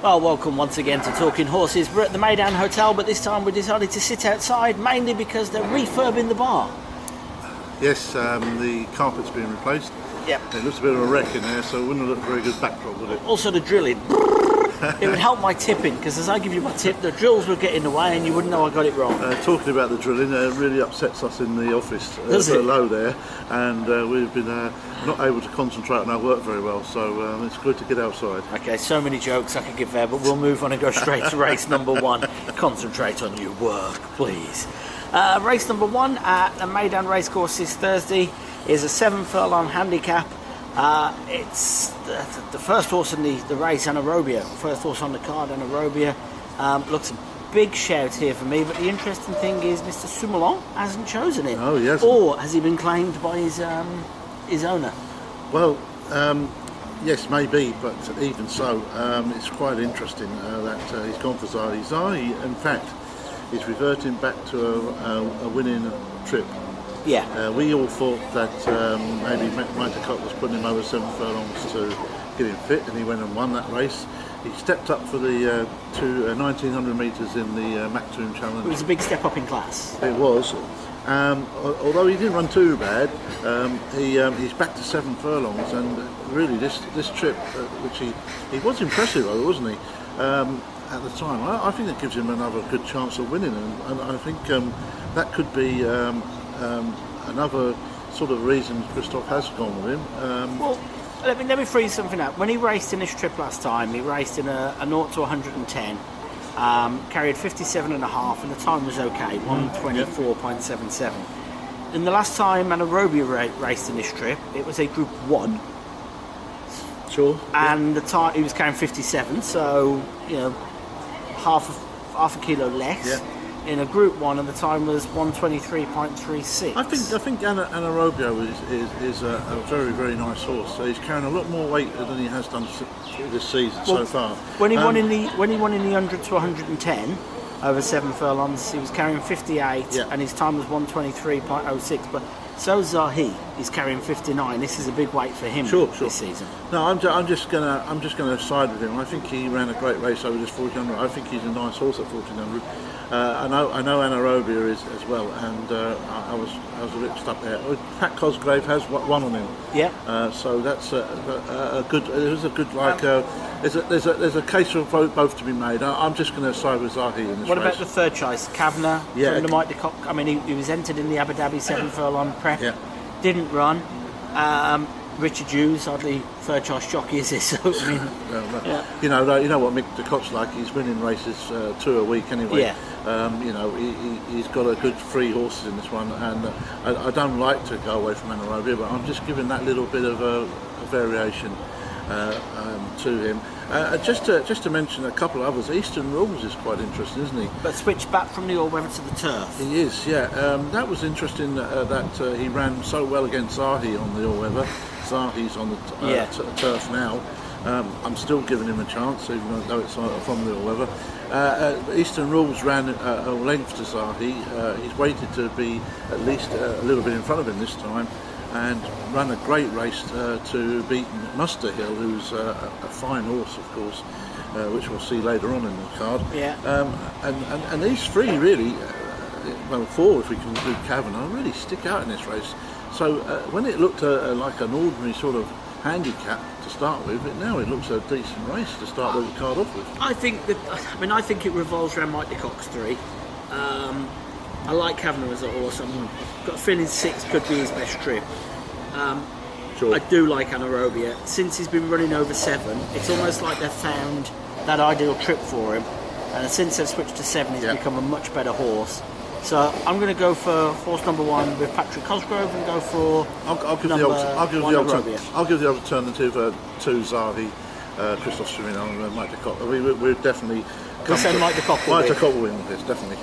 Well, welcome once again to Talking Horses. We're at the MEYDAN Hotel, but this time we decided to sit outside, mainly because they're refurbing the bar. Yes, the carpet's been replaced. Yep. It looks a bit of a wreck in there, so it wouldn't look a very good backdrop, would it? Also the drilling. It would help my tipping, because as I give you my tip, the drills would get in the way and you wouldn't know I got it wrong. Talking about the drilling, it really upsets us in the office below there, and we've been not able to concentrate on our work very well, so it's good to get outside. Okay, so many jokes I could give there, but we'll move on and go straight to race number one. Concentrate on your work, please. Race number one at the MEYDAN Racecourse this Thursday is a 7 furlong handicap. It's the first horse in the race, Anaerobia. First horse on the card, Anaerobia. Looks a big shout here for me, but the interesting thing is Mr. Soumelon hasn't chosen it. Oh, yes. Or has he been claimed by his owner? Well, yes, maybe, but even so, it's quite interesting that he's gone for Zahi. Zahi, in fact, is reverting back to a winning trip. Yeah. We all thought that maybe Mike DeCock was putting him over 7 furlongs to get him fit, and he went and won that race. He stepped up for the 1900 metres in the Mactoon Challenge. It was a big step up in class. It was. Although he didn't run too bad, he's back to 7 furlongs, and really this trip, which he was impressive over, wasn't he? At the time, I think that gives him another good chance of winning, and I think that could be another sort of reason Christoph has gone with him. Well, let me freeze something up. When he raced in this trip last time, he raced in a 0 to 110, carried 57.5, and the time was okay, 124.77. And the last time Anaerobia raced in this trip, it was a Group 1. Sure. And the time he was carrying 57, so you know, half a kilo less. Yeah. In a Group 1, and the time was 123.36. I think Anaerobia is a very, very nice horse. So he's carrying a lot more weight than he has done this season so far. When he won in the 100 to 110 over 7 furlongs, he was carrying 58, and his time was 123.06. But so Zahi is carrying 59. This is a big weight for him this season. No, I'm just gonna side with him. I think he ran a great race over this 1400. I think he's a nice horse at 1400. I know Anaerobia is as well, and I was a bit stuck there. Pat Cosgrave has one on him. Yeah. So that's a good. It was a good there's a case for both to be made. I'm just going to side with Zahi in this race. What about the third choice, Kavanagh from the Mike DeCock? I mean, he was entered in the Abu Dhabi 7 furlong prep. Yeah. Didn't run. Richard Hughes, hardly third choice jockey, is this? So, I mean, you know what Mick DeCock's like. He's winning races 2 a week anyway. Yeah. He's got a good 3 horses in this one, and I don't like to go away from Anaerobia, but I'm just giving that little bit of a variation to him. Just to mention a couple of others, Eastern Rules is quite interesting, isn't he? But switched back from the all-weather to the turf. He is, yeah. That was interesting that he ran so well against Zahi on the all-weather. Zahi's on the turf now. I'm still giving him a chance, even though it's from the all-weather. Eastern Rules ran a length to Zahi. He's waited to be at least a little bit in front of him this time, and ran a great race to beat Muster Hill, who's a fine horse, of course, which we'll see later on in the card. Yeah. And these 3 really, well, 4 if we can include Kavanagh, really stick out in this race. So when it looked like an ordinary sort of handicap to start with, now it looks a decent race to start the card off with. I think it revolves around Mike DeCock's 3. I like Kavanagh as a horse. I've got a feeling 6 could be his best trip. Sure. I do like Anaerobia. Since he's been running over 7, it's almost like they've found that ideal trip for him. And since they've switched to 7, he's become a much better horse. So I'm going to go for horse number 1 with Patrick Cosgrove and go for I'll give the alternative to Zahi, Christoph Soumelon and Mike DeCock. We're definitely... We'll say Mike DeCock will win. Mike DeCock will win this, definitely.